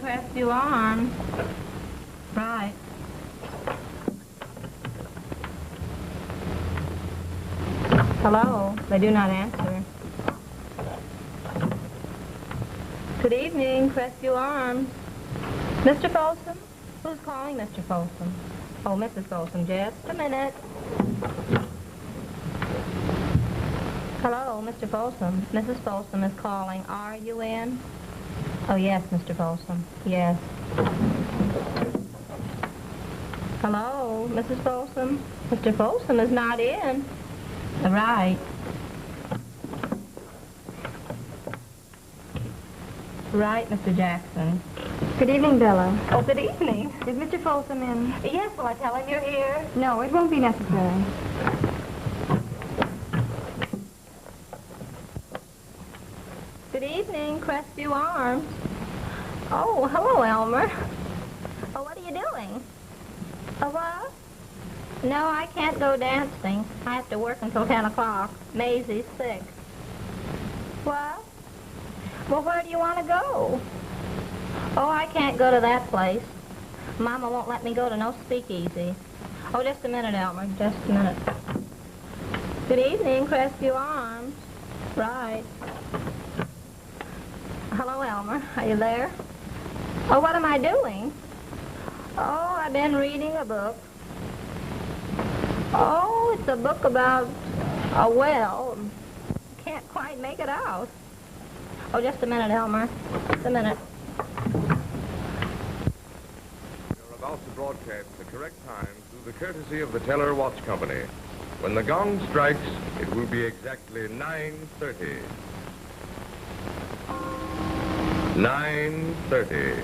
press few arms. Right. Hello. They do not answer. Good evening. Press few arms. Mr. Folsom? Who's calling Mr. Folsom? Oh, Mrs. Folsom, just a minute. Hello, Mr. Folsom. Mrs. Folsom is calling. Are you in? Oh, yes, Mr. Folsom. Yes. Hello, Mrs. Folsom. Mr. Folsom is not in. Right. Right, Mr. Jackson. Good evening, Bella. Oh, good evening. Is Mr. Folsom in? Yes, will I tell him you're here? No, it won't be necessary. Good evening, Crestview Arms. Oh, hello, Elmer. Oh, what are you doing? Oh, what? No, I can't go dancing. I have to work until 10 o'clock. Maisie's sick. What? Well, where do you want to go? Oh, I can't go to that place. Mama won't let me go to no speakeasy. Oh, just a minute, Elmer. Just a minute. Good evening, Crestview Arms. Right. Hello, Elmer. Are you there? Oh, what am I doing? Oh, I've been reading a book. Oh, it's a book about a well. Can't quite make it out. Oh, just a minute, Elmer. Just a minute. You're about to broadcast the correct time through the courtesy of the Teller Watch Company. When the gong strikes, it will be exactly 9:30. 9:30.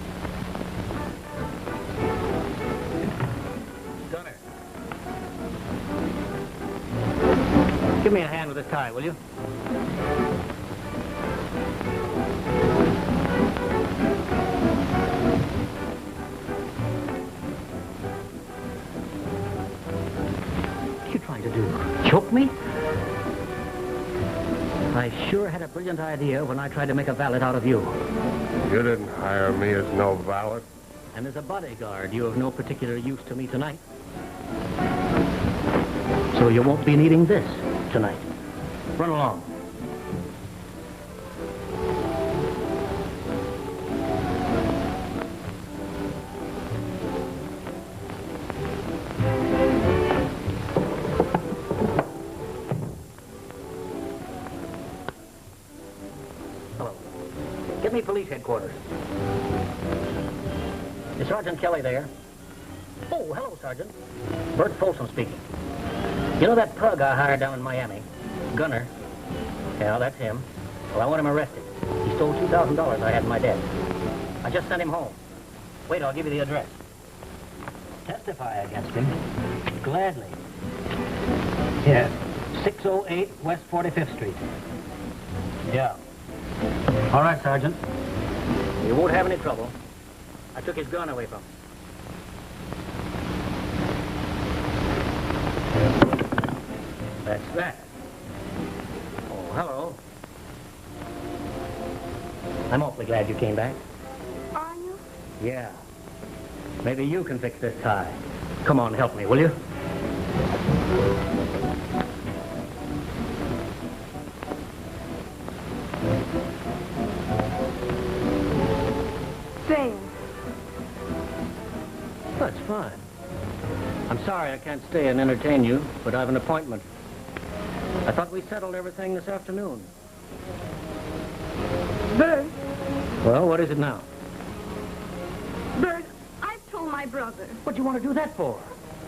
Gunner. Give me a hand with this tie, will you? What are you trying to do? Choke me? I sure had a brilliant idea when I tried to make a valet out of you. You didn't hire me as no valet. And as a bodyguard, you have no particular use to me tonight. So you won't be needing this tonight. Run along. Hello. Get me police headquarters. Is Sergeant Kelly there? Oh, hello, Sergeant. Bert Folsom speaking. You know that pug I hired down in Miami? Gunner. Yeah, that's him. Well, I want him arrested. He stole $2,000 I had in my desk. I just sent him home. Wait, I'll give you the address. Testify against him? Gladly. Yeah, 608 West 45th Street. Yeah. All right, Sergeant. You won't have any trouble. I took his gun away from him. That's that. Oh, hello. I'm awfully glad you came back. Are you? Yeah. Maybe you can fix this tie. Come on, help me, will you? There. That's fine. I'm sorry I can't stay and entertain you, but I have an appointment. I thought we settled everything this afternoon. Bert. Well, what is it now? Bert, I've told my brother. What do you want to do that for?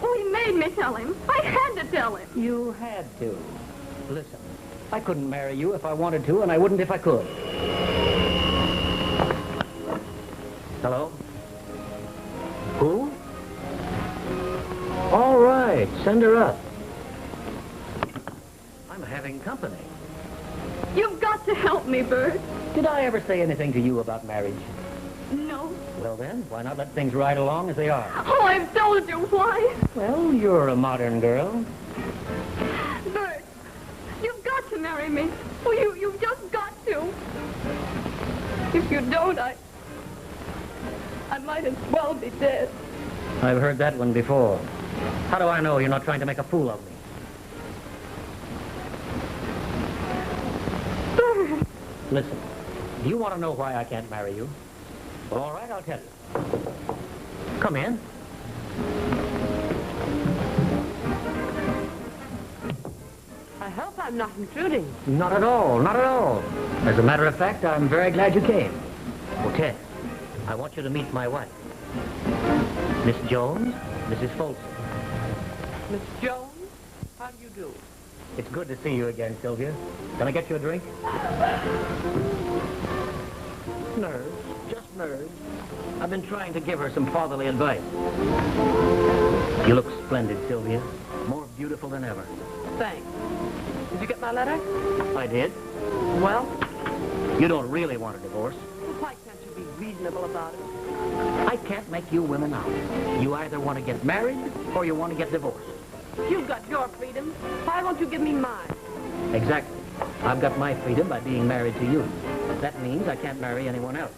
Oh, he made me tell him. I had to tell him. You had to. Listen, I couldn't marry you if I wanted to, and I wouldn't if I could. Hello? Who? All right, send her up. I'm having company. You've got to help me, Bert. Did I ever say anything to you about marriage? No. Well then, why not let things ride along as they are? Oh, I've told you why. Well, you're a modern girl. Bert, you've got to marry me. Oh, you've just got to. If you don't, I might as well be dead. I've heard that one before. How do I know you're not trying to make a fool of me? Bert! Listen, do you want to know why I can't marry you? Well, all right, I'll tell you. Come in. I hope I'm not intruding. Not at all, not at all. As a matter of fact, I'm very glad you came. Well, Ted, I want you to meet my wife. Miss Jones, Mrs. Folsom. Miss Jones, how do you do? It's good to see you again, Sylvia. Can I get you a drink? Nerves, just nerves. I've been trying to give her some fatherly advice. You look splendid, Sylvia. More beautiful than ever. Thanks. Did you get my letter? I did. Well, You don't really want a divorce. why can't you be reasonable about it? I can't make you women out. You either want to get married or you want to get divorced. You've got your freedom. Why won't you give me mine? Exactly. I've got my freedom by being married to you. That means I can't marry anyone else.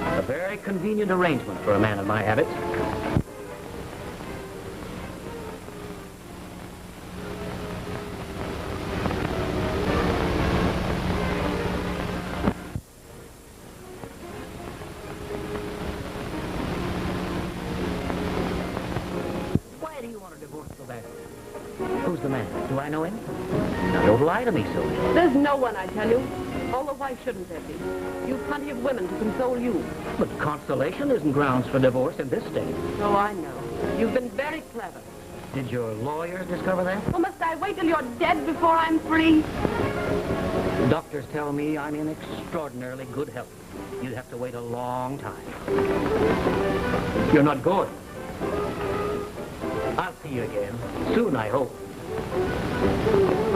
A very convenient arrangement for a man of my habits. Why do you want a divorce so badly? Who's the man? Do I know him? Now, don't lie to me, Sylvia. There's no one, I tell you. Although why shouldn't there be? You've plenty of women to console you. But consolation isn't grounds for divorce in this state. Oh, I know. You've been very clever. Did your lawyers discover that? Well, must I wait till you're dead before I'm free? Doctors tell me I'm in extraordinarily good health. You'd have to wait a long time. You're not going. I'll see you again. Soon, I hope.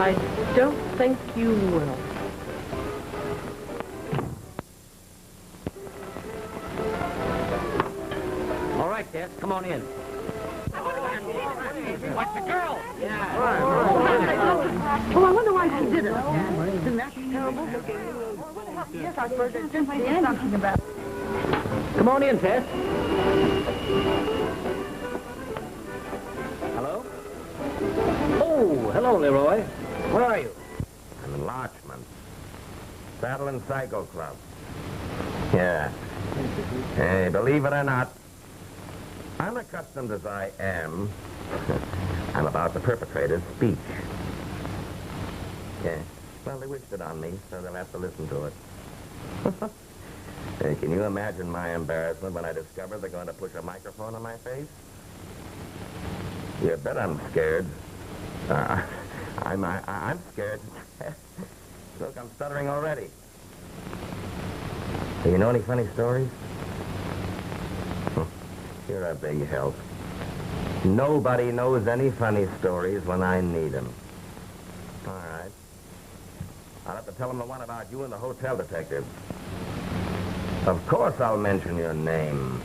I don't think you will. All right, Tess, come on in. What's the girl? Oh, I wonder why she did it. Isn't that terrible? Yes, I suppose there's simply something about it. Come on in, Tess. Hello? Oh, hello, Leroy. Where are you? I'm in Larchmont. Saddle and Cycle Club. Yeah. Hey, believe it or not, unaccustomed as I am, I'm about the perpetrator's speech. Yeah. Well, they wished it on me, so they'll have to listen to it. Hey, can you imagine my embarrassment when I discovered they're going to push a microphone on my face? You bet I'm scared. I'm scared. Look, I'm stuttering already. Do you know any funny stories? You're a big help. Nobody knows any funny stories when I need them. All right. I'll have to tell them the one about you and the hotel detective. Of course I'll mention your name.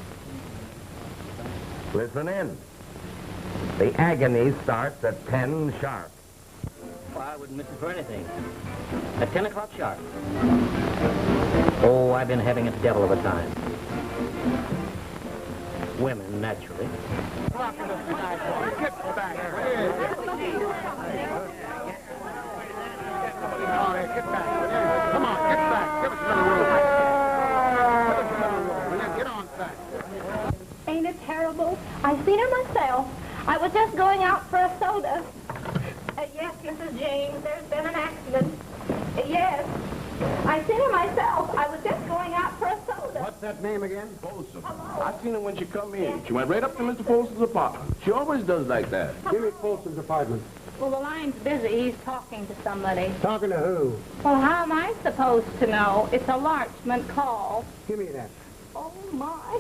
Listen in. The agony starts at 10 sharp. Well, I wouldn't miss it for anything. At 10 o'clock sharp. Oh, I've been having a devil of a time. Women, naturally. Get back. Come on, get back. Give us another room. Get on back. Ain't it terrible? I've seen her myself. I was just going out for a soda. Yes, Mrs. James, there's been an accident. Yes. I've seen her myself. I was just going out for a soda. What's that name again? Folsom. Hello. I seen her when she come in. She went right up to Mr. Folsom's apartment. She always does like that. Give me Folsom's apartment. Well, the line's busy. He's talking to somebody. Talking to who? Well, how am I supposed to know? It's a Larchmont call. Give me that. Oh, my.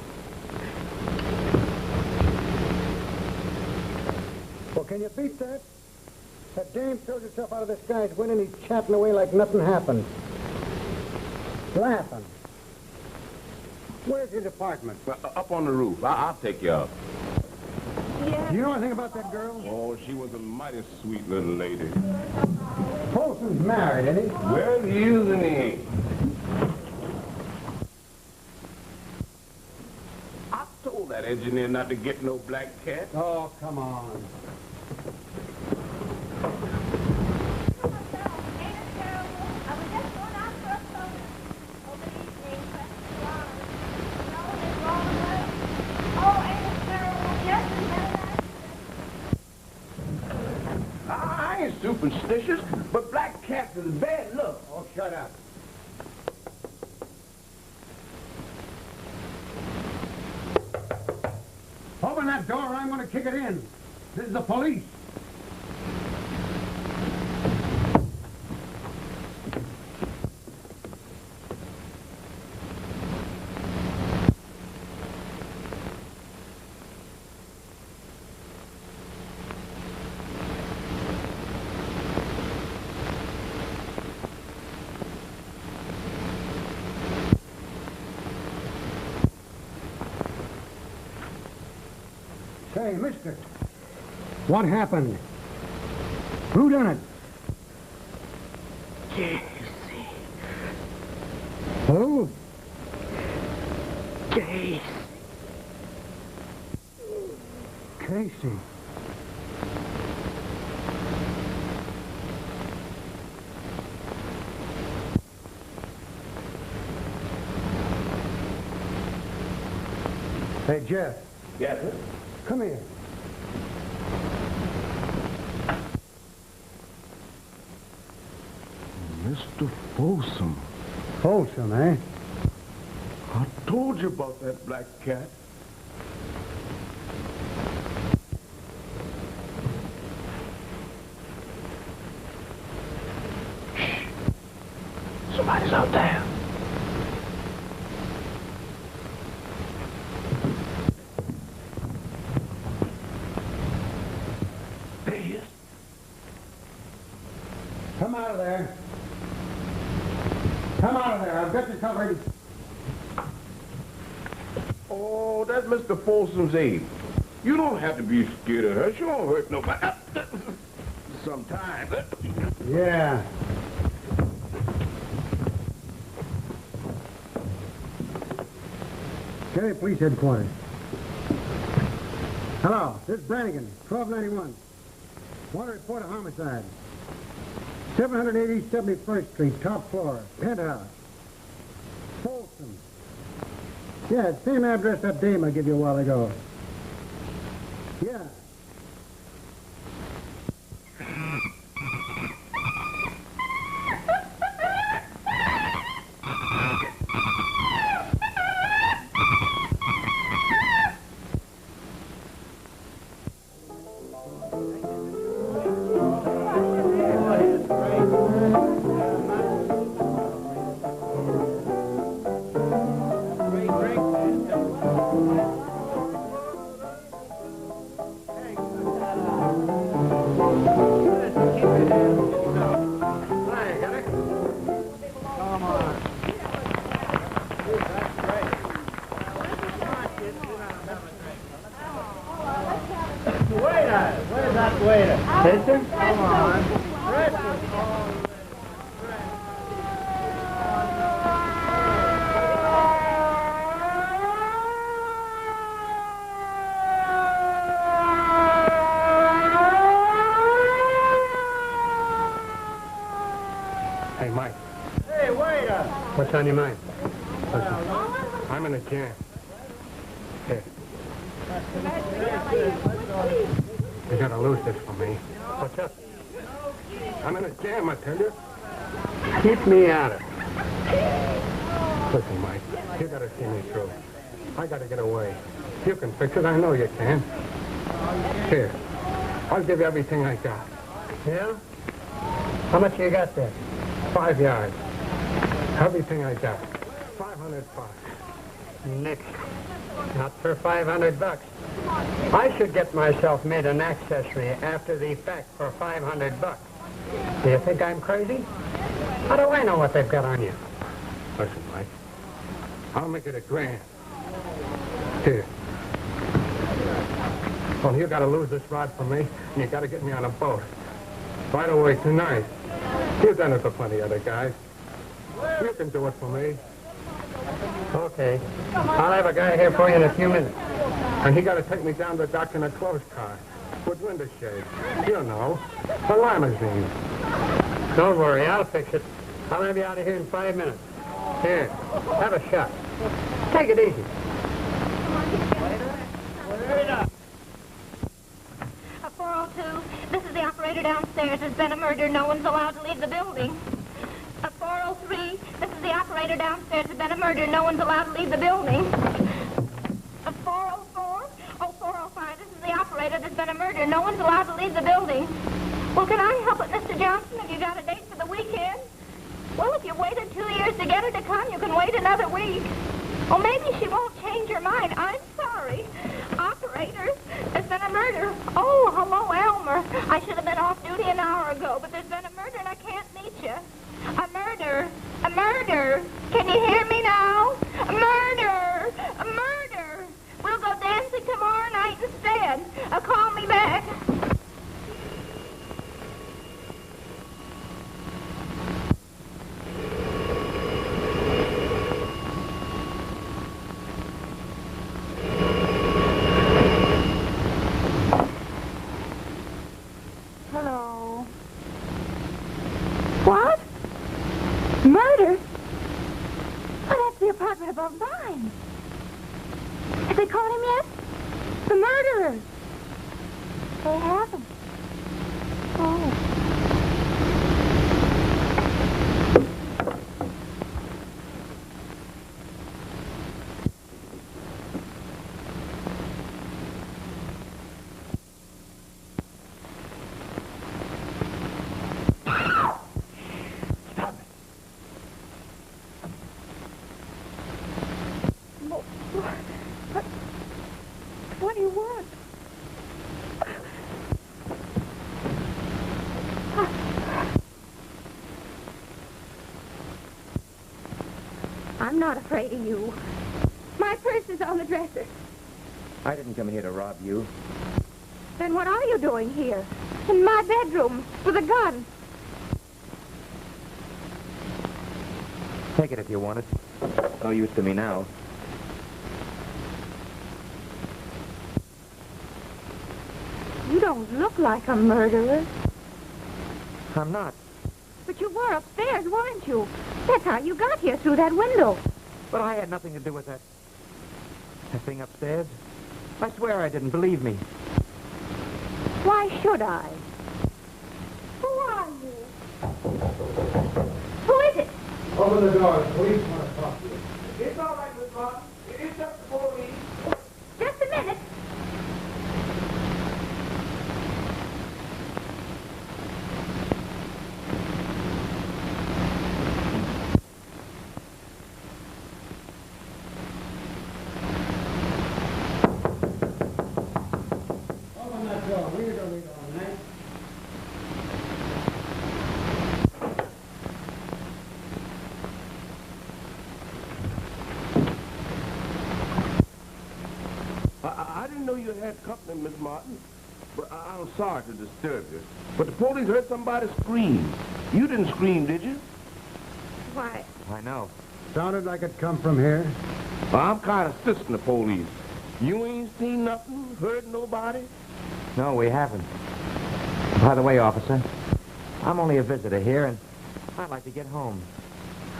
Well, can you beat that? That dame throws herself out of this guy's window and he's chatting away like nothing happened. Laughing. Where's his apartment? Up on the roof. I'll take you up. Yes. Do you know anything about that girl? Oh, she was a mighty sweet little lady. Folsom's married, isn't he? Well, he is and he ain't. engineer not to get no black cat. Oh, come on. I ain't superstitious, but black cats is bad luck. Oh, shut up. Open that door or I'm going to kick it in. This is the police. Hey, mister. What happened? Who done it? Casey. Who? Casey. Casey. Hey, Jeff. Yes, sir? Come here. Mr. Folsom. Folsom, eh? I told you about that black cat. Shh. Somebody's out there. There he is. Come out of there. Come out of there. I've got you covered. Oh, that's Mr. Folsom's aide. You don't have to be scared of her. She won't hurt nobody. Sometimes. Yeah. County Police Headquarters. Hello, this is Brannigan, 1291. Want to report a homicide. 780 71st Street, top floor, penthouse. Folsom. Yeah, same address that dame I gave you a while ago. Yeah. Sister? Come on. Hey, Mike. Hey, waiter! What's on your mind? Listen, I'm in a jam. Here. You gotta lose this for me. What's up? I'm in a jam, I tell you. Keep me out of it. Listen, Mike, you gotta see me through. I gotta get away. You can fix it, I know you can. Here, I'll give you everything I got. Yeah? How much you got there? 5 yards. Everything I got. $500. Nick. Not for $500. I should get myself made an accessory after the fact for $500. Do you think I'm crazy? How do I know what they've got on you? Listen, Mike, I'll make it $1,000. Here. Well, you gotta lose this rod for me, and you gotta get me on a boat. Right away tonight. You've done it for plenty other guys. You can do it for me. Okay. I'll have a guy here for you in a few minutes. And he got to take me down to the dock in a clothes car with window shades. You know, a limousine. Don't worry, I'll fix it. I'll have you out of here in 5 minutes. Here, have a shot. Take it easy. A 402, this is the operator downstairs. There's been a murder. No one's allowed to leave the building. A 403, this is the operator downstairs. There's been a murder. No one's allowed to leave the building. A 404, oh, 405, this is the operator. There's been a murder. No one's allowed to leave the building. Well, can I help it, Mr. Johnson? Have you got a date for the weekend? Well, if you waited 2 years to get her to come, you can wait another week. Well, maybe she won't change her mind. I'm sorry. Operator, there's been a murder. Oh, hello, Elmer. I should have been off duty an hour ago, but there's been a murder and I can't meet you. A murder. A murder. Can you hear me now? A murder. A murder. We'll go dancing tomorrow night instead. Call me back. Hello. What? Murder? Oh, that's the apartment above mine. Have they caught him yet? The murderer. They haven't. Oh. What do you want? I'm not afraid of you. My purse is on the dresser. I didn't come here to rob you. Then what are you doing here? In my bedroom, with a gun. Take it if you want it. No use to me now. You don't look like a murderer. I'm not. But you were upstairs, weren't you? That's how you got here, through that window. But I had nothing to do with that. That thing upstairs. I swear I didn't. Believe me. Why should I? Who are you? Who is it? Open the door. Police want to talk to you. It's all right, Miss Martin. It's just the police. Just a minute. Open that door. We're going to be all night. I didn't know you had company, Miss Martin. But I'm sorry to disturb you. But the police heard somebody scream. You didn't scream, did you? Why, I know. Sounded like it come from here. Well, I'm kind of assisting the police. You ain't seen nothing, heard nobody? No, we haven't. By the way, officer, I'm only a visitor here, and I'd like to get home.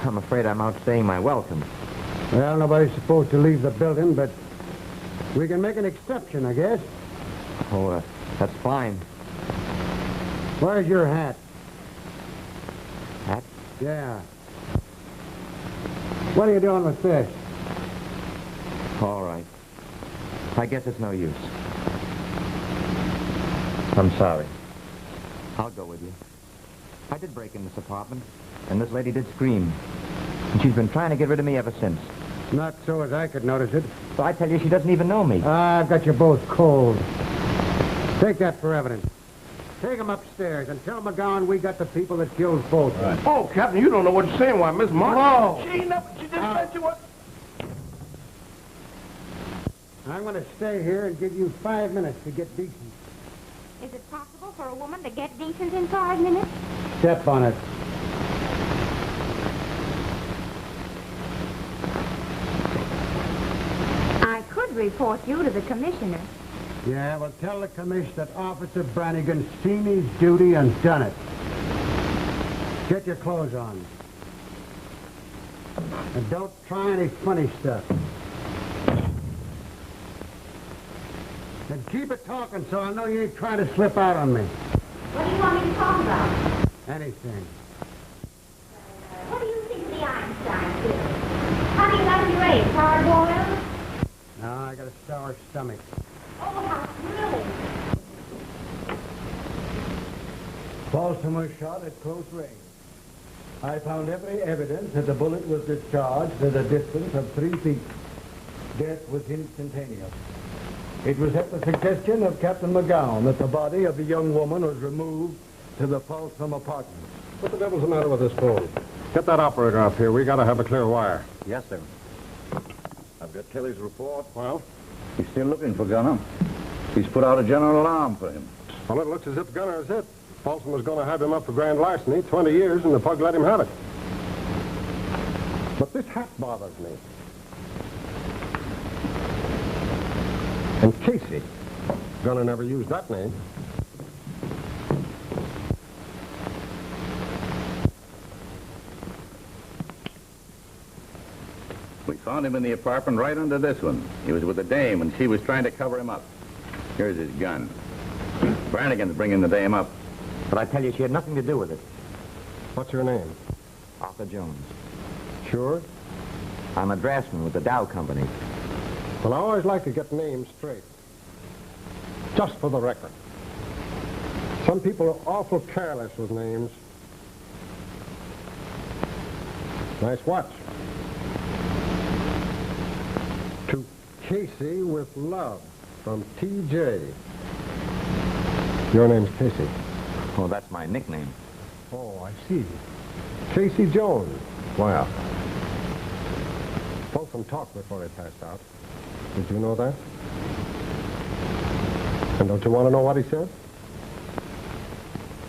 I'm afraid I'm outstaying my welcome. Well, nobody's supposed to leave the building, but we can make an exception, I guess. Oh, that's fine. Where's your hat? Hat? Yeah. What are you doing with this? All right. I guess it's no use. I'm sorry. I'll go with you. I did break in this apartment, and this lady did scream. And she's been trying to get rid of me ever since. Not so as I could notice it. So I tell you, she doesn't even know me. I've got you both cold. Take that for evidence. Take them upstairs and tell McGowan we got the people that killed both. Right. Oh, Captain, you don't know what you're saying. Why, Miss Martin? Whoa. She ain't never, she just said you what? I'm going to stay here and give you 5 minutes to get decent. is it possible for a woman to get decent in 5 minutes? Step on it. I could refuse. report you to the commissioner. Yeah, well, tell the commissioner that Officer Brannigan's seen his duty and done it. Get your clothes on. And don't try any funny stuff. And keep it talking so I know you ain't trying to slip out on me. What do you want me to talk about? Anything. What do you think the Einstein is? How do you like your eggs? Hard boiled? No, I got a sour stomach. Oh, how thrilling. Folsom was shot at close range. I found every evidence that the bullet was discharged at a distance of 3 feet. Death was instantaneous. It was at the suggestion of Captain McGowan that the body of the young woman was removed to the Folsom apartment. What the devil's the matter with this phone? Get that operator up here. We gotta have a clear wire. Yes, sir. I've got Kelly's report. Well? He's still looking for Gunner. He's put out a general alarm for him. Well, it looks as if Gunner is it. Folsom was going to have him up for grand larceny, 20 years, and the pug let him have it. But this hat bothers me. And Casey. Gunner never used that name. We found him in the apartment right under this one. He was with a dame, and she was trying to cover him up. Here's his gun. Brannigan's bringing the dame up. But I tell you, she had nothing to do with it. What's your name? Arthur Jones. Sure? I'm a draftsman with the Dow Company. Well, I always like to get names straight. Just for the record. Some people are awful careless with names. Nice watch. To Casey with love from T.J. Your name's Casey. Oh, that's my nickname. Oh, I see. Casey Jones. Wow. Folsom talked before he passed out. Did you know that? And don't you want to know what he said?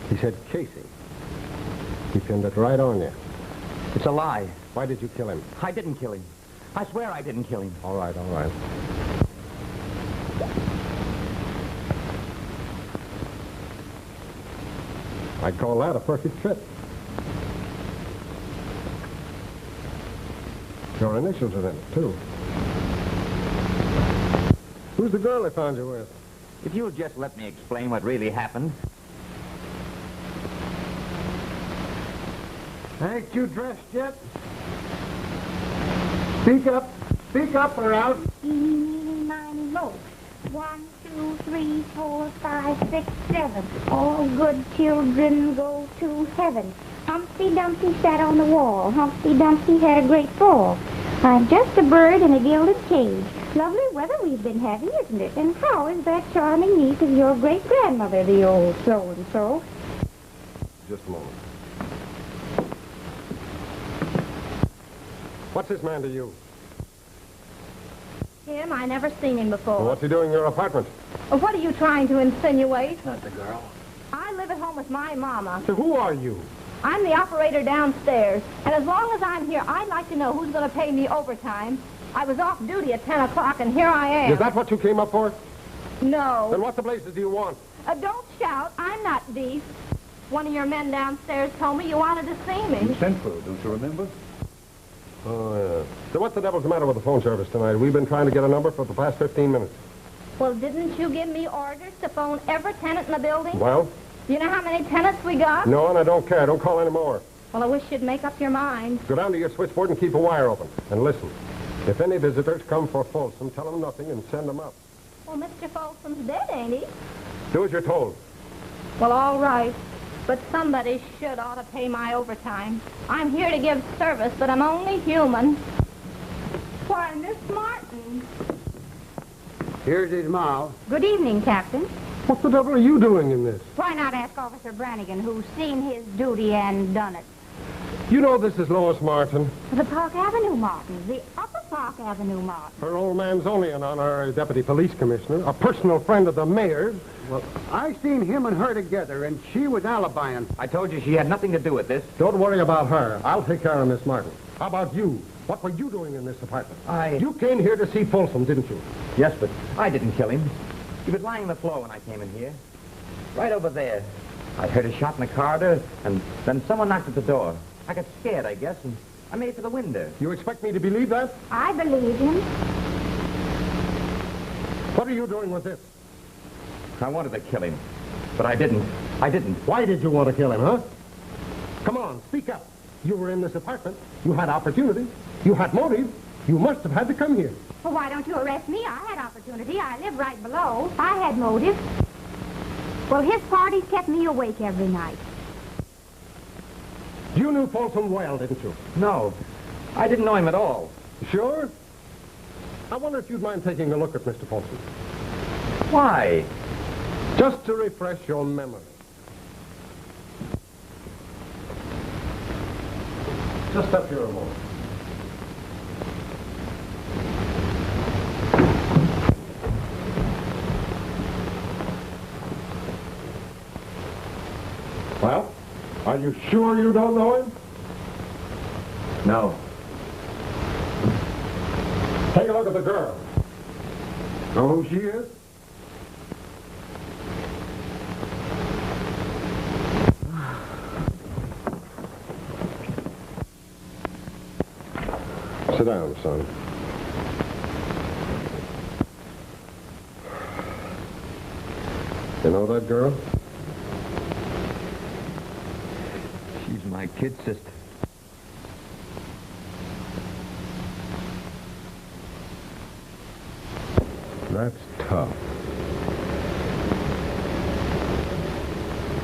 He said, Casey. He pinned it right on you. It's a lie. Why did you kill him? I didn't kill him. I swear I didn't kill him. All right, all right. I'd call that a perfect fit. Your initials are in it, too. Who's the girl they found you with? If you'll just let me explain what really happened. Ain't you dressed yet? Speak up. Speak up or out. Mine low. 1, 2, 3, 4, 5, 6, 7. All good children go to heaven. Humpty Dumpty sat on the wall. Humpty Dumpty had a great fall. I'm just a bird in a gilded cage. Lovely weather we've been having, isn't it? And how is that charming niece of your great-grandmother, the old so-and-so? Just a moment. What's this man to you? Him? I never seen him before. Well, what's he doing in your apartment? What are you trying to insinuate? Not the girl. I live at home with my mama. So who are you? I'm the operator downstairs. And as long as I'm here, I'd like to know who's going to pay me overtime. I was off duty at 10 o'clock, and here I am. Is that what you came up for? No. Then what the blazes do you want? Don't shout. I'm not deaf. One of your men downstairs told me you wanted to see me. You sent for her, don't you remember? Oh, yeah. So what the devil's the matter with the phone service tonight? We've been trying to get a number for the past 15 minutes. Well, didn't you give me orders to phone every tenant in the building? Well? You know how many tenants we got? No, and I don't care. Don't call anymore. Well, I wish you'd make up your mind. Go down to your switchboard and keep a wire open. And listen, if any visitors come for Folsom, tell them nothing and send them up. Well, Mr. Folsom's dead, ain't he? Do as you're told. Well, all right. But somebody should ought to pay my overtime. I'm here to give service, but I'm only human. Why, Miss Martin. Here's his mouth. Good evening, Captain. What the devil are you doing in this? Why not ask Officer Brannigan, who's seen his duty and done it? You know this is Lois Martin. The Park Avenue Martin, the Upper Park Avenue Martin. Her old man's only an honorary deputy police commissioner, a personal friend of the mayor's. Well, I seen him and her together, and she was alibying. I told you she had nothing to do with this. Don't worry about her. I'll take care of Miss Martin. How about you? What were you doing in this apartment? You came here to see Folsom, didn't you? Yes, but I didn't kill him. He was lying on the floor when I came in here. Right over there. I heard a shot in the corridor, and then someone knocked at the door. I got scared, I guess, and I made for the window. You expect me to believe that? I believe him. What are you doing with this? I wanted to kill him, but I didn't. I didn't. Why did you want to kill him, huh? Come on, speak up. You were in this apartment. You had opportunity. You had motive. You must have had to come here. Well, why don't you arrest me? I had opportunity. I live right below. I had motive. Well, his parties kept me awake every night. You knew Folsom well, didn't you? No, I didn't know him at all. Sure? I wonder if you'd mind taking a look at Mr. Folsom. Why? Just to refresh your memory. Just up here a moment. Well, are you sure you don't know him? No. Take a look at the girl. Know who she is? Sit down, son. You know that girl? She's my kid sister. That's tough.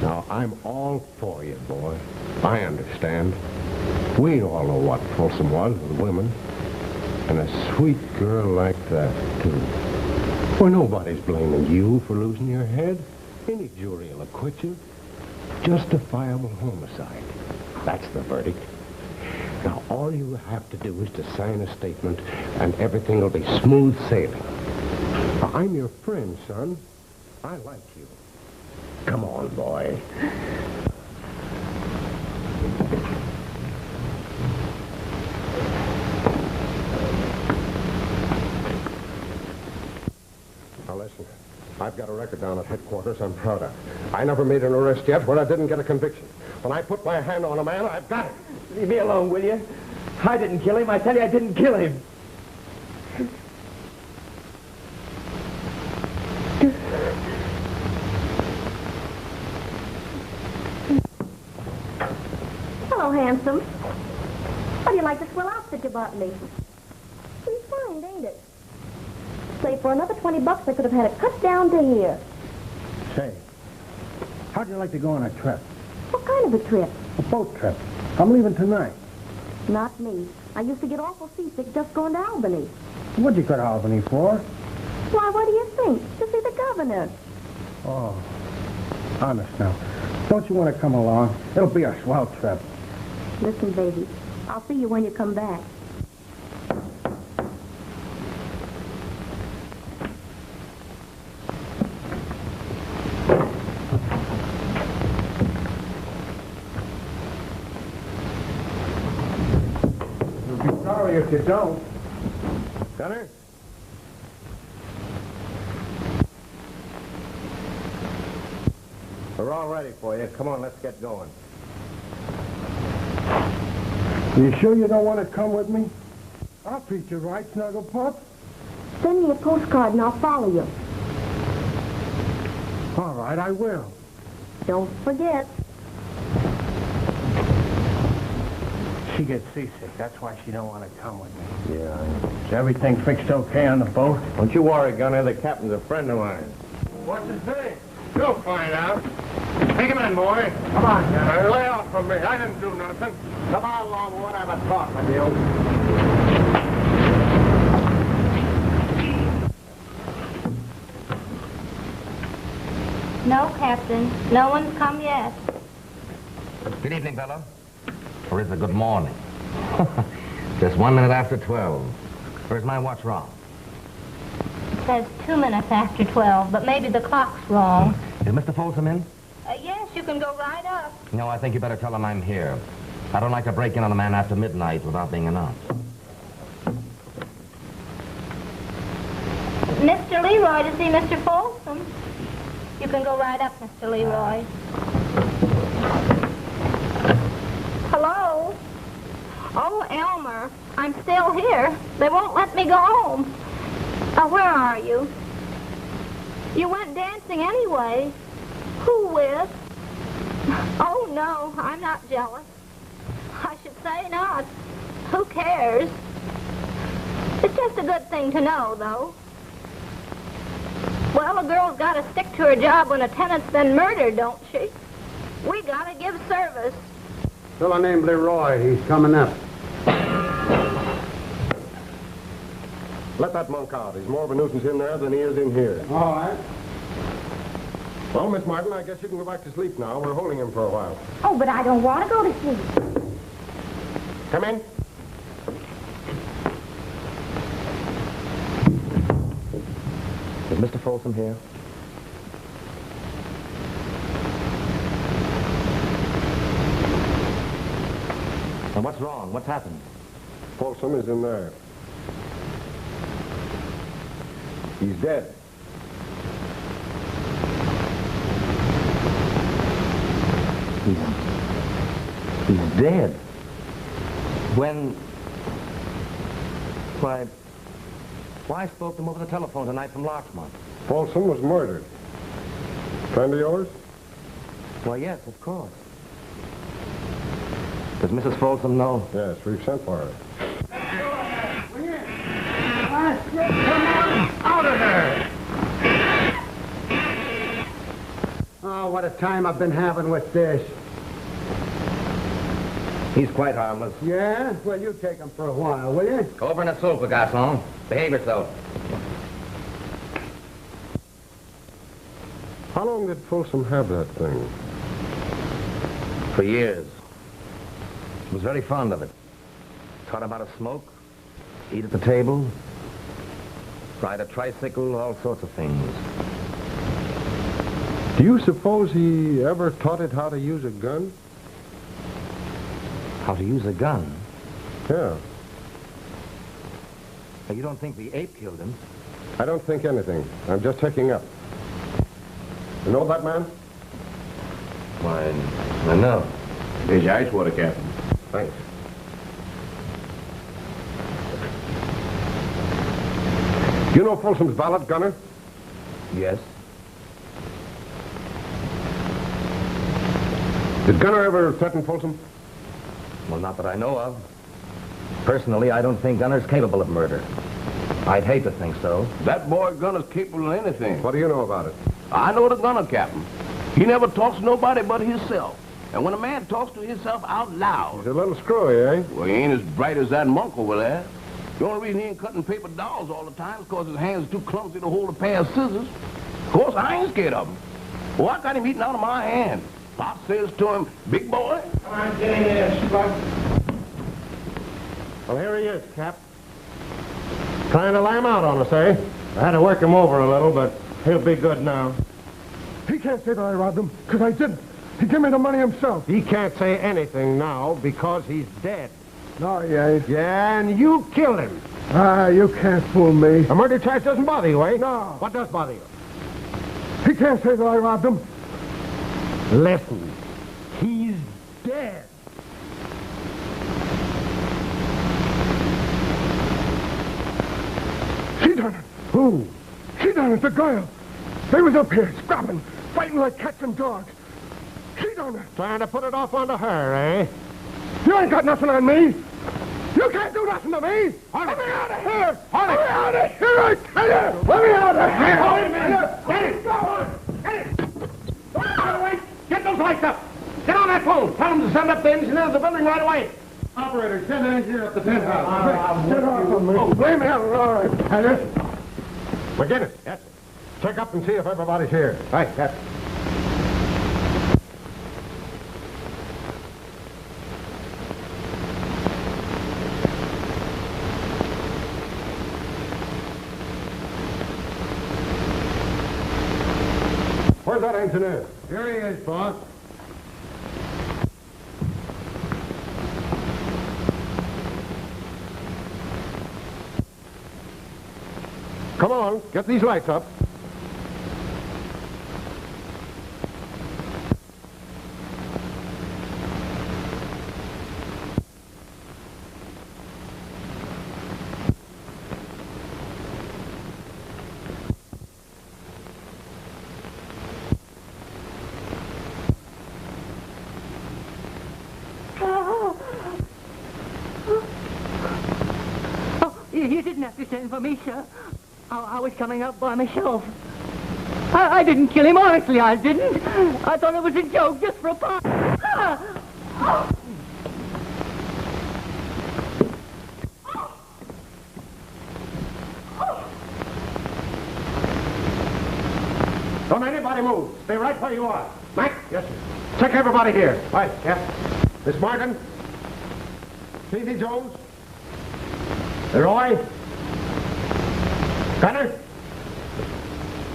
Now, I'm all for you, boy. I understand. We all know what Folsom was with women. And a sweet girl like that, too. Well, nobody's blaming you for losing your head. Any jury will acquit you. Justifiable homicide. That's the verdict. Now, all you have to do is to sign a statement, and everything will be smooth sailing. Now, I'm your friend, son. I like you. Come on, boy. Now, listen. I've got a record down at headquarters I'm proud of. I never made an arrest yet where I didn't get a conviction. When I put my hand on a man, I've got it. Leave me alone, will you? I didn't kill him. I tell you, I didn't kill him. Hello, handsome. How do you like the swell outfit you bought me? Pretty fine, ain't it? Say, for another $20, I could have had it cut down to here. Say, how'd you like to go on a trip? What kind of a trip? A boat trip. I'm leaving tonight. Not me. I used to get awful seasick just going to Albany. What'd you go to Albany for? Why, what do you think? To see the governor. Oh, honest now. Don't you want to come along? It'll be a swell trip. Listen, baby, I'll see you when you come back. You'll be sorry if you don't. Gunner? We're all ready for you. Come on, let's get going. You sure you don't want to come with me? I'll treat you right, Snuggle Pup. Send me a postcard and I'll follow you. All right, I will. Don't forget. She gets seasick. That's why she don't want to come with me. Yeah, Is everything fixed okay on the boat? Don't you worry, Gunner. The captain's a friend of mine. What's his name? You'll find out. Take him in, boy. Come on, Gunner. Lay off from me. I didn't do nothing. Come on, Longwood. Have a talk with you. No, Captain. No one's come yet. Good evening, fellow. Or is it good morning? Just 1 minute after 12. Or is my watch wrong? It says 2 minutes after 12, but maybe the clock's wrong. Is Mr. Folsom in? Yes, you can go right up. No, I think you better tell him I'm here. I don't like to break in on a man after midnight without being announced. Mr. Leroy to see Mr. Folsom. You can go right up, Mr. Leroy. Hello? Oh, Elmer, I'm still here. They won't let me go home. Where are you? You went dancing anyway. Who with? Oh, no, I'm not jealous. I should say not. Who cares? It's just a good thing to know, though. Well, a girl's got to stick to her job when a tenant's been murdered, don't she? We got to give service. Fellow named Leroy, he's coming up. Let that monk out. He's more of a nuisance in there than he is in here. All right. Well, Miss Martin, I guess you can go back to sleep now. We're holding him for a while. Oh, but I don't want to go to sleep. Come in. Is Mr. Folsom here? And what's wrong? What's happened? Folsom is in there. He's dead. He's dead. When... Why I spoke to him over the telephone tonight from Larchmont? Folsom was murdered. Friend of yours? Why, yes, of course. Does Mrs. Folsom know? Yes, we've sent for her. Out of there! Oh, what a time I've been having with this. He's quite harmless. Yeah? Well, you take him for a while, will you? Go over in that sofa, garçon. Behave yourself. How long did Folsom have that thing? For years. He was very fond of it. Taught him how to smoke, eat at the table, ride a tricycle, all sorts of things. Do you suppose he ever taught it how to use a gun? How to use a gun? Yeah. Now, you don't think the ape killed him? I don't think anything. I'm just checking up. You know that man? Why, I know. Here's your ice water, Captain. Thanks. You know Folsom's valet, Gunner? Yes. Did Gunner ever threaten Folsom? Well, not that I know of. Personally, I don't think Gunner's capable of murder. I'd hate to think so. That boy Gunner's capable of anything. What do you know about it? I know the Gunner, Captain. He never talks to nobody but himself. And when a man talks to himself out loud... He's a little screwy, eh? Well, he ain't as bright as that monk over there. The only reason he ain't cutting paper dolls all the time is because his hands are too clumsy to hold a pair of scissors. Of course, I ain't scared of him. Well, I got him eating out of my hand. Pop says to him, "Big boy." Come on, get in there, Slug. Well, here he is, Cap. Trying to lamb out on us, eh? I had to work him over a little, but he'll be good now. He can't say that I robbed him, because I didn't. He gave me the money himself. He can't say anything now because he's dead. No, he ain't. Yeah, and you killed him. Ah, you can't fool me. A murder charge doesn't bother you, eh? No. What does bother you? He can't say that I robbed him. Listen, he's dead. She done it. Who? She done it, the girl. They was up here, scrapping, fighting like cats and dogs. She done it. Trying to put it off onto her, eh? You ain't got nothing on me. You can't do nothing to me. Let me out of here. Let me out of here, I tell you. Let me out of here. Wait a minute. Get it. Go on. Get it. Don't wait. Get those lights up. Get on that phone. Tell them to send up the engineer to the building right away. Operator, send an engineer up the penthouse. Get off of me. Oh, blame me. All right, Taylor. McGinnis. Yes. Check up and see if everybody's here. Right, yes. Where's that engineer? Here he is, boss. Come on, get these lights up. You didn't have to send for me, sir. I was coming up by myself. I didn't kill him, honestly, I didn't. I thought it was a joke just for a part. Don't anybody move. Stay right where you are. Mac? Yes, sir. Check everybody here. Right, yeah. Miss Morgan? Stevie Jones? Leroy? Gunner?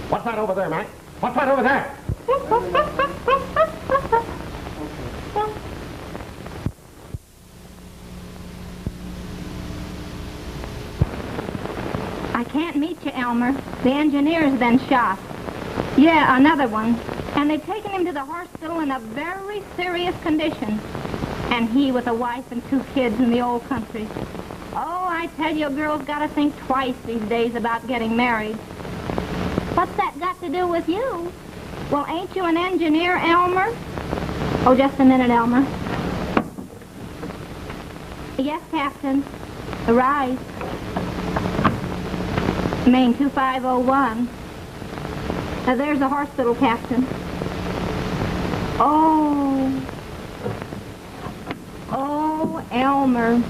What's that over there, Mac? What's that over there? I can't meet you, Elmer. The engineer's been shot. Yeah, another one. And they've taken him to the hospital in a very serious condition. And he with a wife and 2 kids in the old country. Oh, I tell you, a girl's got to think twice these days about getting married. What's that got to do with you? Well, ain't you an engineer, Elmer? Oh, just a minute, Elmer. Yes, Captain. Arise. Main 2501. There's the hospital, Captain. Oh. Oh, Elmer.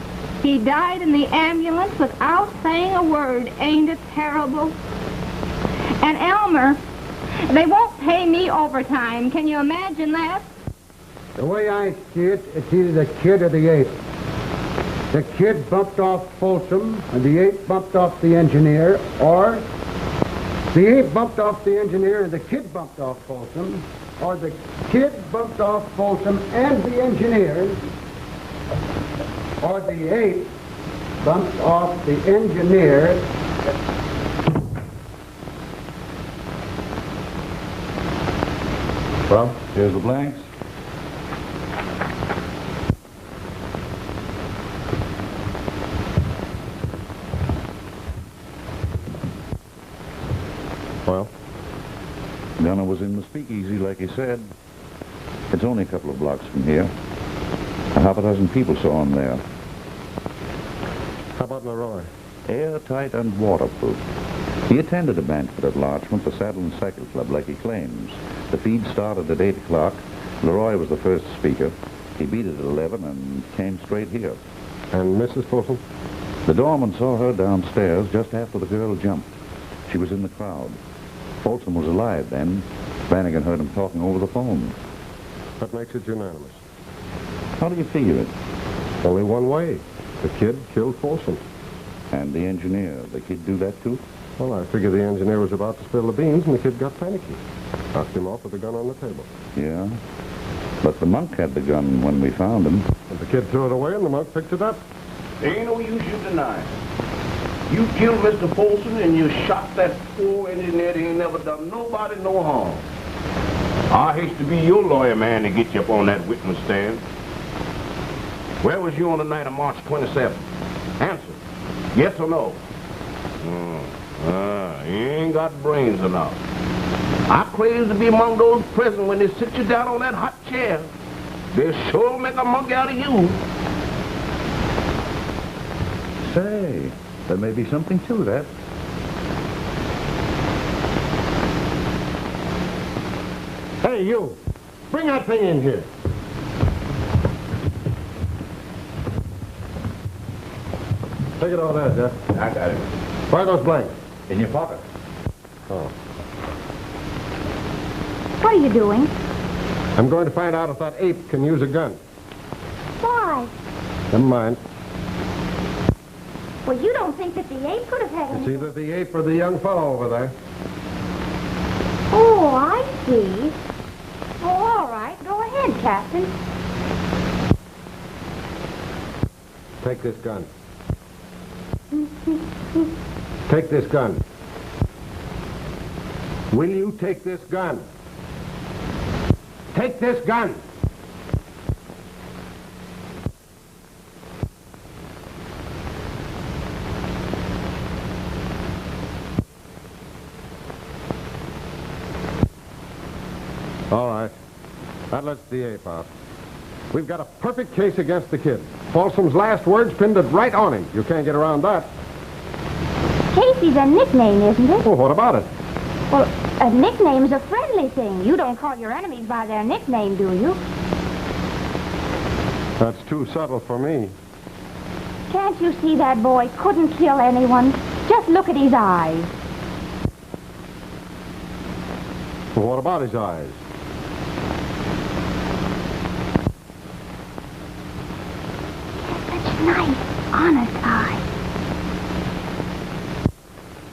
He died in the ambulance without saying a word. Ain't it terrible? And Elmer, they won't pay me overtime. Can you imagine that? The way I see it, it's either the kid or the ape. The kid bumped off Folsom, and the ape bumped off the engineer, or the ape bumped off the engineer and the kid bumped off Folsom, or the kid bumped off Folsom and the engineer, or the ape bumped off the engineer. Well, here's the blanks. Well? Gunner was in the speakeasy, like he said. It's only a couple of blocks from here. A half a dozen people saw him there. How about Leroy? Airtight and waterproof. He attended a banquet at Larchmont, the Saddle and Cycle Club, like he claims. The feed started at 8 o'clock. Leroy was the first speaker. He beat it at 11 and came straight here. And Mrs. Folsom? The doorman saw her downstairs just after the girl jumped. She was in the crowd. Folsom was alive then. Flanagan heard him talking over the phone. That makes it unanimous. How do you figure it? Only one way. The kid killed Folsom. And the engineer, the kid do that too? Well, I figure the engineer was about to spill the beans and the kid got panicky. Knocked him off with the gun on the table. Yeah. But the monk had the gun when we found him. And the kid threw it away and the monk picked it up. There ain't no use you denying. You killed Mr. Folsom and you shot that poor engineer that ain't never done nobody no harm. I hate to be your lawyer, man, to get you up on that witness stand. Where was you on the night of March 27th? Answer. Yes or no? You ain't got brains enough. I claim to be among those present when they sit you down on that hot chair. They'll sure make a monkey out of you. Say, there may be something to that. Hey, you. Bring that thing in here. Take it all there, Jeff. I got it. Where are those blanks? In your pocket. Oh. What are you doing? I'm going to find out if that ape can use a gun. Why? Never mind. Well, you don't think that the ape could have had It's any... either the ape or the young fellow over there. Oh, I see. Oh, all right. Go ahead, Captain. Take this gun. Take this gun. Will you take this gun? Take this gun! All right. That lets the ape out. We've got a perfect case against the kid. Folsom's last words pinned it right on him. You can't get around that. Casey's a nickname, isn't it? Well, what about it? Well, a nickname's a friendly thing. You don't call your enemies by their nickname, do you? That's too subtle for me. Can't you see that boy couldn't kill anyone? Just look at his eyes. Well, what about his eyes? Such nice, honest eyes.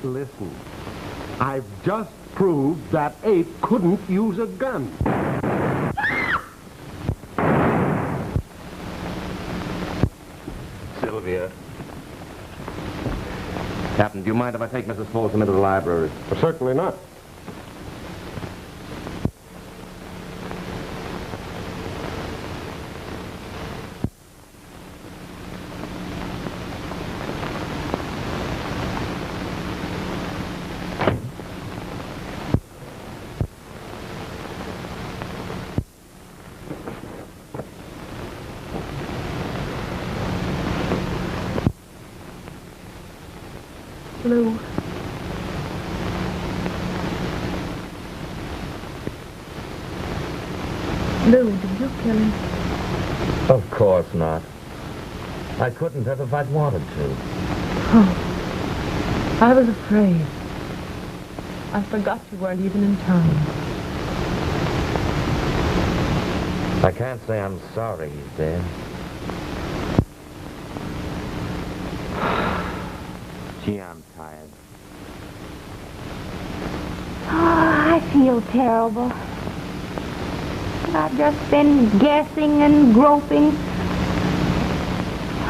Listen, I've just proved that ape couldn't use a gun. Sylvia. Captain, do you mind if I take Mrs. Folsom into the library? Well, certainly not. Lou. Lou, did you kill him? Of course not. I couldn't have if I'd wanted to. Oh, I was afraid. I forgot you weren't even in town. I can't say I'm sorry he's dead. Gee, I'm tired. Oh, I feel terrible. I've just been guessing and groping.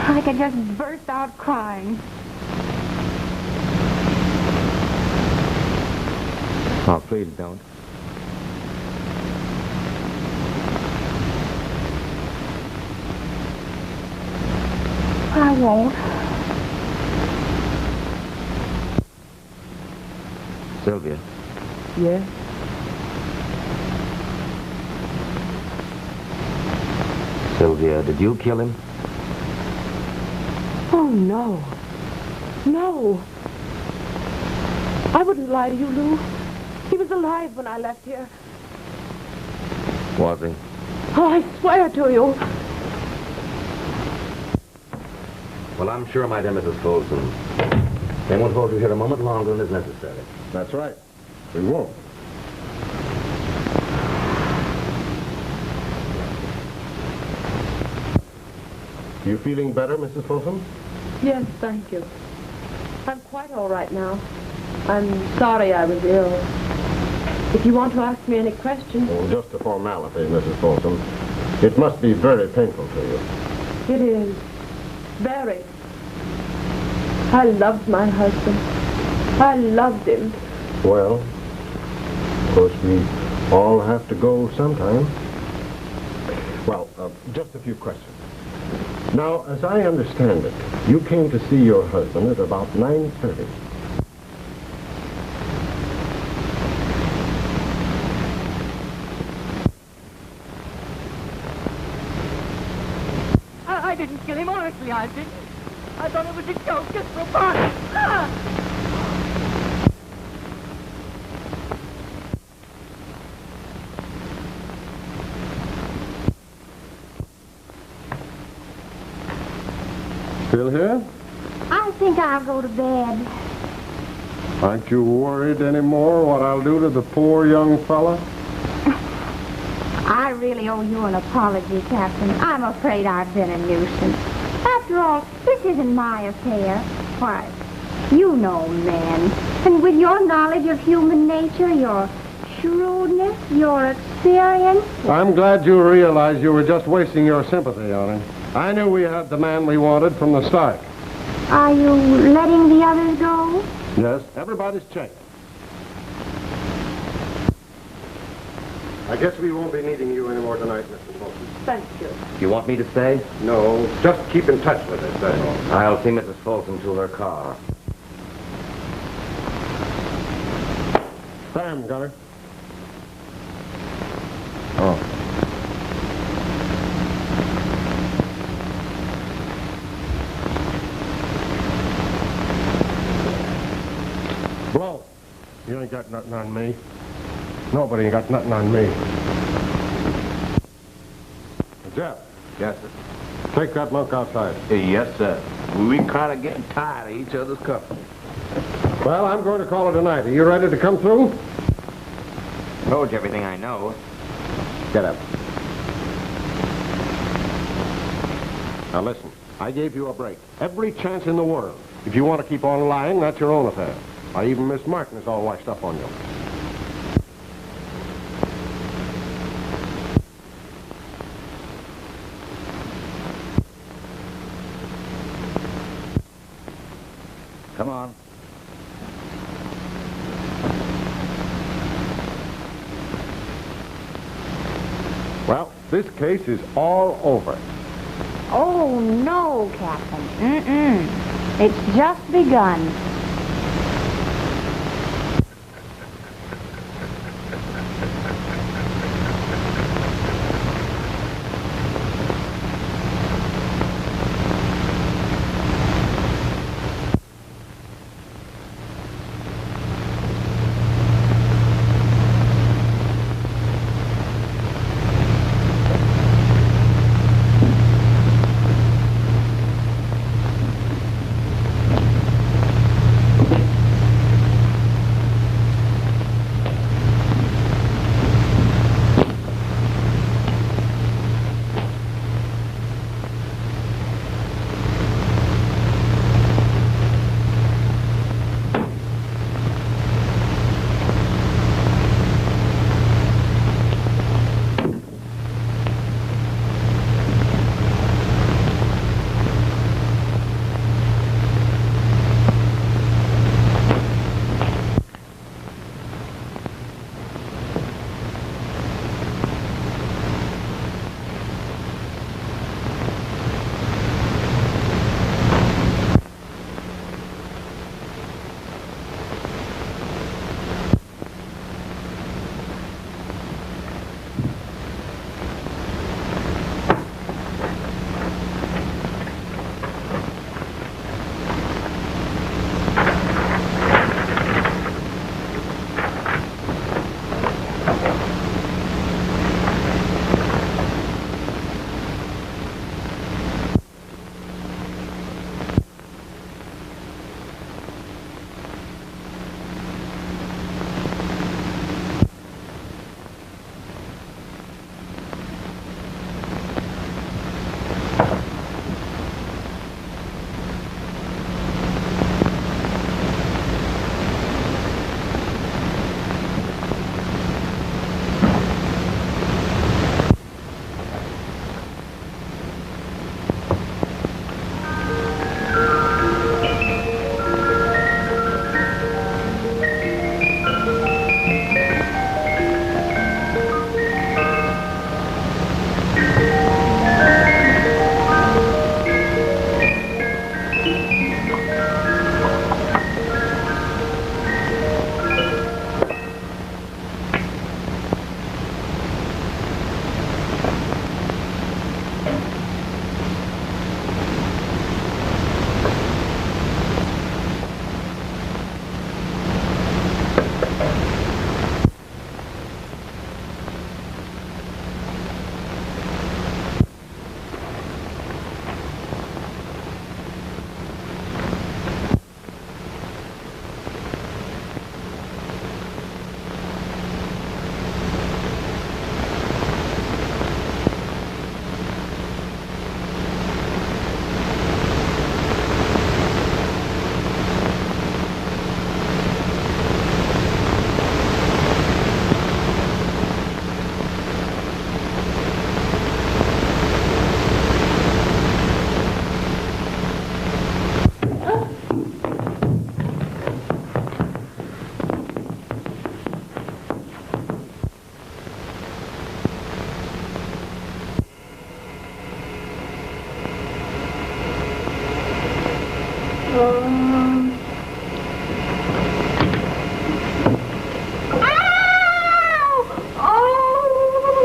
I could just burst out crying. Oh, please don't. I won't. Sylvia. Yes? Sylvia, did you kill him? Oh, no. No. I wouldn't lie to you, Lou. He was alive when I left here. Was he? Oh, I swear to you. Well, I'm sure, my dear Mrs. Folsom, they won't hold you here a moment longer than is necessary. That's right. We won't. You feeling better, Mrs. Folsom? Yes, thank you. I'm quite all right now. I'm sorry I was ill. If you want to ask me any questions... Oh, just a formality, Mrs. Folsom. It must be very painful to you. It is. Very. I loved my husband. I loved him. Well, of course, we all have to go sometime. Well, just a few questions. Now, as I understand it, you came to see your husband at about 9:30. I didn't kill him, honestly, I didn't. I thought it was a joke just for fun. Ah! Still here? I think I'll go to bed. Aren't you worried anymore what I'll do to the poor young fella? I really owe you an apology, Captain. I'm afraid I've been a nuisance. After all, this isn't my affair. Why, you know men. And with your knowledge of human nature, your shrewdness, your experience... I'm glad you realized you were just wasting your sympathy on him. I knew we had the man we wanted from the start. Are you letting the others go? Yes, everybody's checked. I guess we won't be needing you anymore tonight, Mr. Folsom. Thank you. You want me to stay? No, just keep in touch with us, that's all. I'll see Mrs. Folsom to her car. Sam, Gunner. Oh. Blow. You ain't got nothing on me. Nobody ain't got nothing on me. Jeff. Yes, sir. Take that monk outside. Yes, sir. We kind of getting tired of each other's company. Well, I'm going to call it a night. Are you ready to come through? Told you everything I know. Get up. Now listen, I gave you a break. Every chance in the world. If you want to keep on lying, that's your own affair. Even Miss Martin is all washed up on you. Come on. Well, this case is all over. Oh, no, Captain. It's just begun.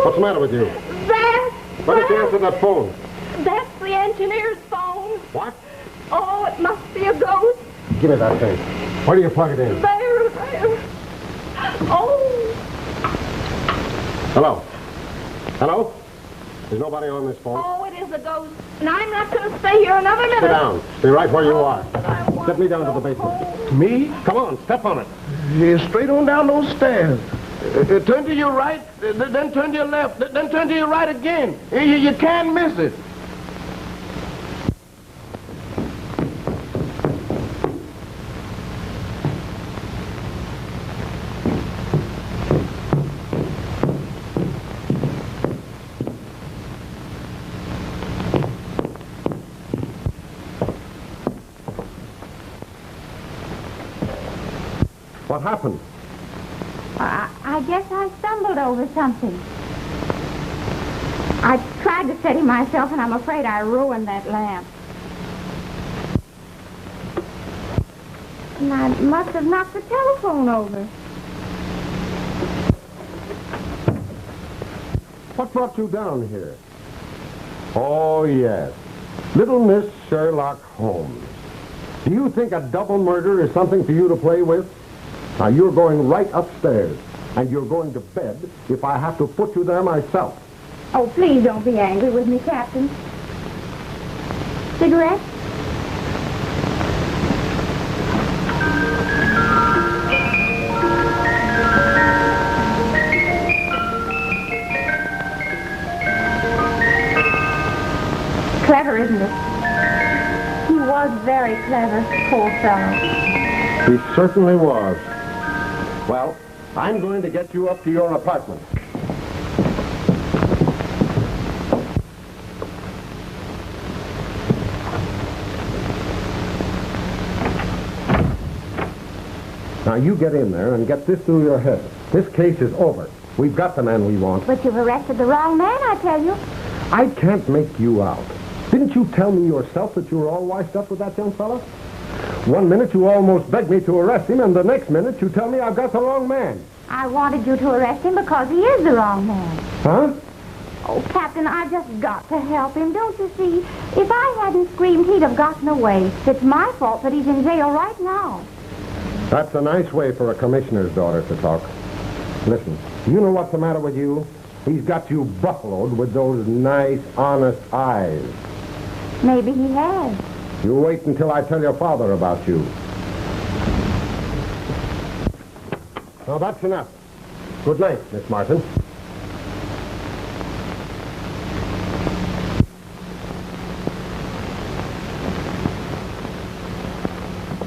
What's the matter with you? Why did you answer that phone? That's the engineer's phone. What? Oh, it must be a ghost. Give me that thing. Where do you plug it in? There. Oh. Hello? Hello? There's nobody on this phone. Oh, it is a ghost. And I'm not going to stay here another minute. Sit down. Stay right where you are. I Get me down to the basement. Me? Come on, step on it. Yeah, straight on down those stairs. Turn to your right, then turn to your left, then turn to your right again. You can't miss it. What happened? I guess I stumbled over something. I tried to steady myself, and I'm afraid I ruined that lamp. And I must have knocked the telephone over. What brought you down here? Oh, yes. Little Miss Sherlock Holmes. Do you think a double murder is something for you to play with? Now, you're going right upstairs, and you're going to bed if I have to put you there myself. Oh, please don't be angry with me, Captain. Cigarette? Clever, isn't it? He was very clever, poor fellow. He certainly was. Well, I'm going to get you up to your apartment. Now, you get in there and get this through your head. This case is over. We've got the man we want. But you've arrested the wrong man, I tell you. I can't make you out. Didn't you tell me yourself that you were all washed up with that young fella? One minute you almost begged me to arrest him, and the next minute you tell me I've got the wrong man. I wanted you to arrest him because he is the wrong man. Huh? Oh, Captain, I just got to help him. Don't you see? If I hadn't screamed, he'd have gotten away. It's my fault that he's in jail right now. That's a nice way for a commissioner's daughter to talk. Listen, you know what's the matter with you? He's got you buffaloed with those nice, honest eyes. Maybe he has. You wait until I tell your father about you. Well, that's enough. Good night, Miss Martin.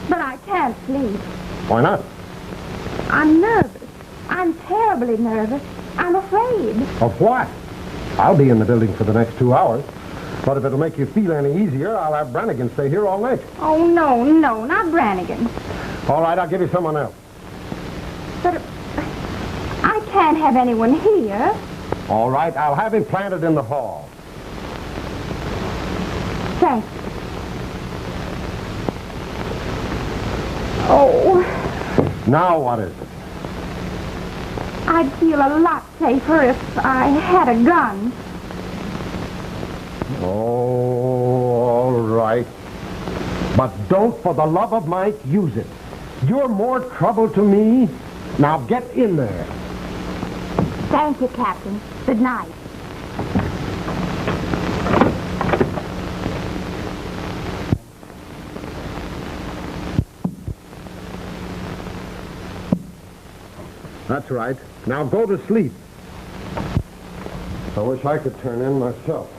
But I can't sleep. Why not? I'm nervous. I'm terribly nervous. I'm afraid. Of what? I'll be in the building for the next 2 hours. But if it'll make you feel any easier, I'll have Brannigan stay here all night. Oh, no, not Brannigan. All right, I'll give you someone else. But I can't have anyone here. All right, I'll have him planted in the hall. Thanks. Oh, Now what is it? I'd feel a lot safer if I had a gun. Oh, all right. But don't, for the love of Mike, use it. You're more trouble to me. Now get in there. Thank you, Captain. Good night. That's right. Now go to sleep. I wish I could turn in myself.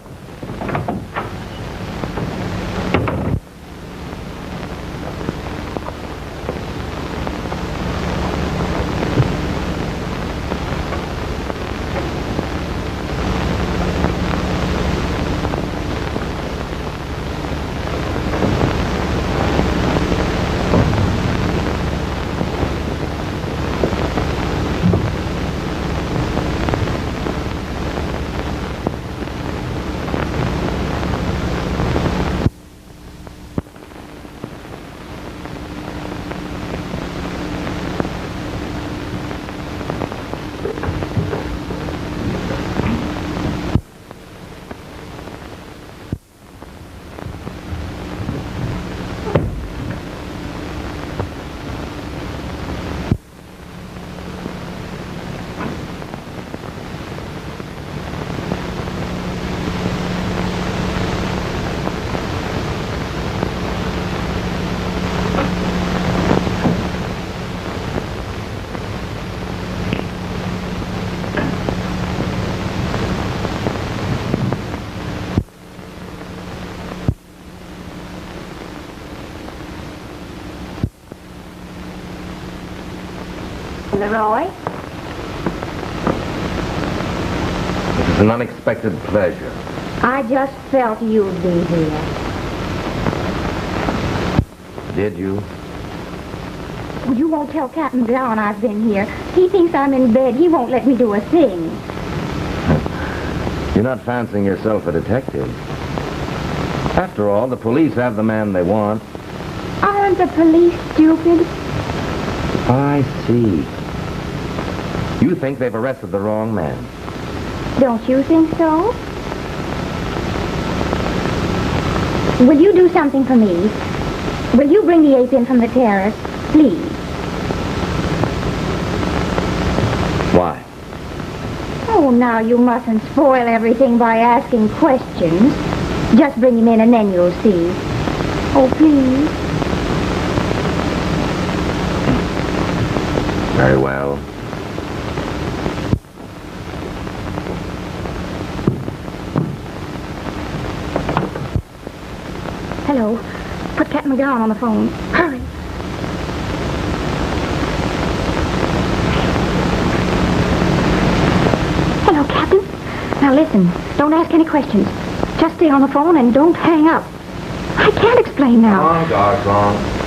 Mr. Leroy. This is an unexpected pleasure. I just felt you'd be here. Did you? Well, you won't tell Captain Brown I've been here. He thinks I'm in bed. He won't let me do a thing. You're not fancying yourself a detective. After all, the police have the man they want. Aren't the police stupid? I see. You think they've arrested the wrong man. Don't you think so? Will you do something for me? Will you bring the ape in from the terrace, please? Why? Oh, now you mustn't spoil everything by asking questions. Just bring him in and then you'll see. Oh, please. Very well. Hello. Put Captain McGowan on the phone. Hurry. Hello, Captain. Now listen, don't ask any questions. Just stay on the phone and don't hang up. I can't explain now. Come on, Garcon.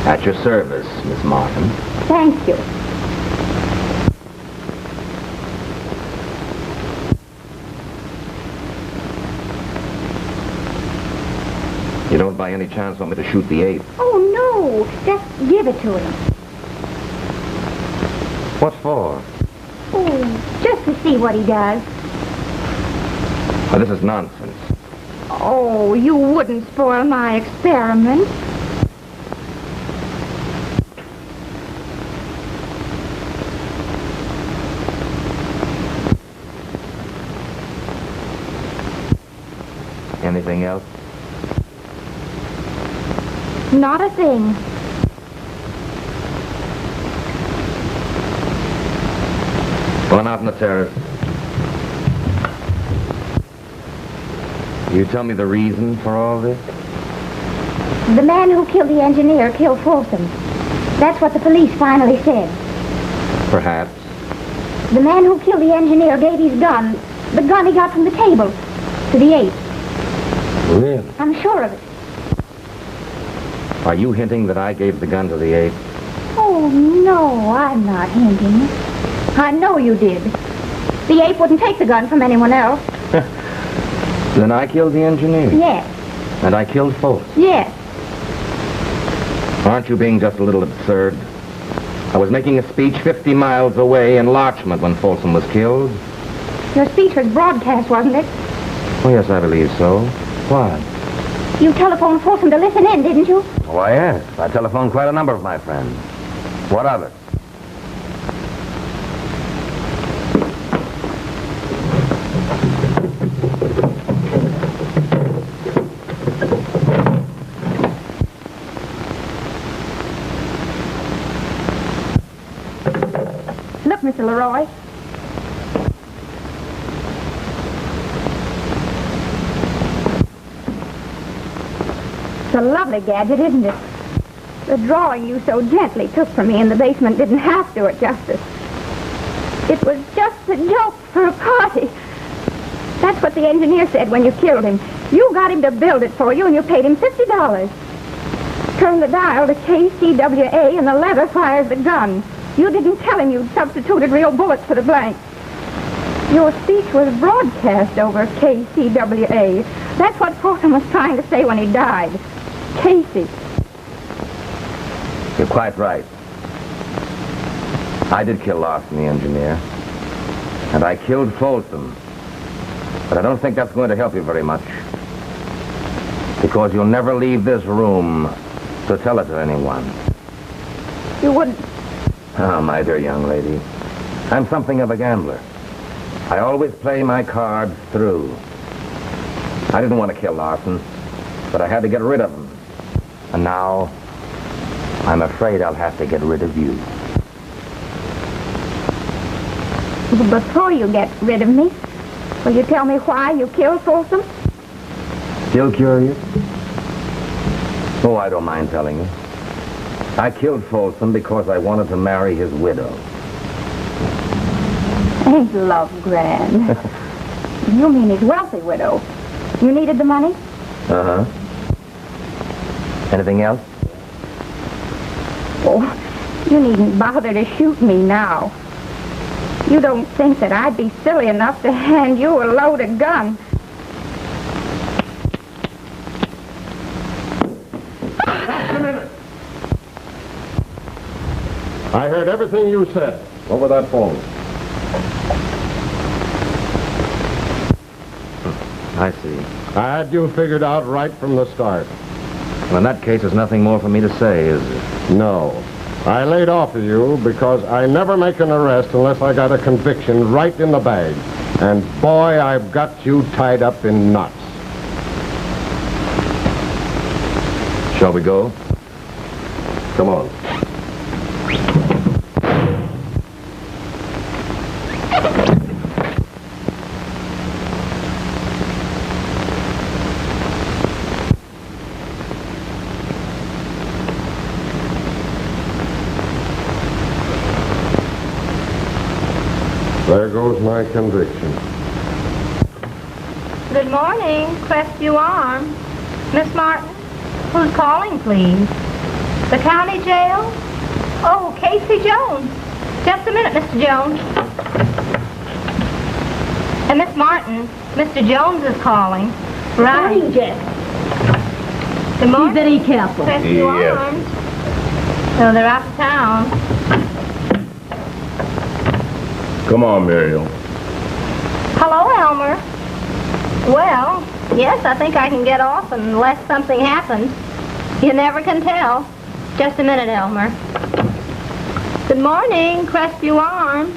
At your service, Miss Martin. Thank you. You don't by any chance want me to shoot the ape? Oh, no. Just give it to him. What for? Oh, just to see what he does. Oh, this is nonsense. Oh, you wouldn't spoil my experiment. Anything else? Not a thing. Going out on the terrace. You tell me the reason for all this? The man who killed the engineer killed Folsom. That's what the police finally said. Perhaps. The man who killed the engineer gave his gun, the gun he got from the table, to the ape. Really? I'm sure of it. Are you hinting that I gave the gun to the ape? Oh, no, I'm not hinting. I know you did. The ape wouldn't take the gun from anyone else. Then I killed the engineer? Yes. And I killed Folsom? Yes. Aren't you being just a little absurd? I was making a speech 50 miles away in Larchmont when Folsom was killed. Your speech was broadcast, wasn't it? Oh, yes, I believe so. Why? You telephoned Folsom to listen in, didn't you? Why, yes. I telephoned quite a number of my friends. What of it? Look, Mr. Leroy. It's a lovely gadget, isn't it? The drawing you so gently took from me in the basement didn't half do it justice. It was just a joke for a party. That's what the engineer said when you killed him. You got him to build it for you, and you paid him $50. Turn the dial to KCWA, and the lever fires the gun. You didn't tell him you'd substituted real bullets for the blanks. Your speech was broadcast over KCWA. That's what Folsom was trying to say when he died. Casey. You're quite right. I did kill Larson, the engineer. And I killed Folsom. But I don't think that's going to help you very much. Because you'll never leave this room to tell it to anyone. You wouldn't. Oh, my dear young lady. I'm something of a gambler. I always play my cards through. I didn't want to kill Larson, but I had to get rid of him. And now, I'm afraid I'll have to get rid of you. Before you get rid of me, will you tell me why you killed Folsom? Still curious? Oh, I don't mind telling you. I killed Folsom because I wanted to marry his widow. Ain't love grand? You mean his wealthy widow. You needed the money? Uh-huh. Anything else? Oh, you needn't bother to shoot me now. You don't think that I'd be silly enough to hand you a loaded gun. Just a minute. I heard everything you said over that phone. I see. I had you figured out right from the start. Well, in that case, there's nothing more for me to say, is there? No. I laid off of you because I never make an arrest unless I got a conviction right in the bag. And boy, I've got you tied up in knots. Shall we go? Come on. There goes my conviction. Good morning, Crestview Arms. Miss Martin, who's calling, please? The county jail? Oh, Casey Jones. Just a minute, Mr. Jones. And Miss Martin, Mr. Jones is calling. Right. Morning, Jack. Good morning. Be very careful. Crestview Yes. Arms. No, they're out of town. Come on, Muriel. Hello, Elmer. Well, yes, I think I can get off unless something happens. You never can tell. Just a minute, Elmer. Good morning, Crestview Arms.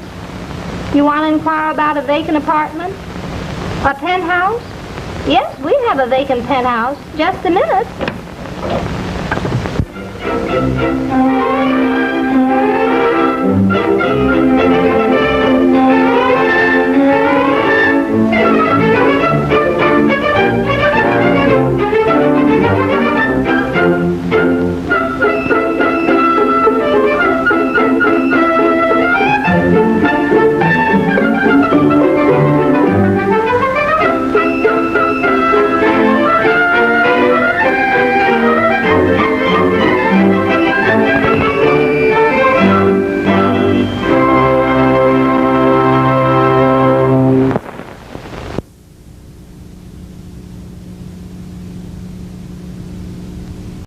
You want to inquire about a vacant apartment? A penthouse? Yes, we have a vacant penthouse. Just a minute.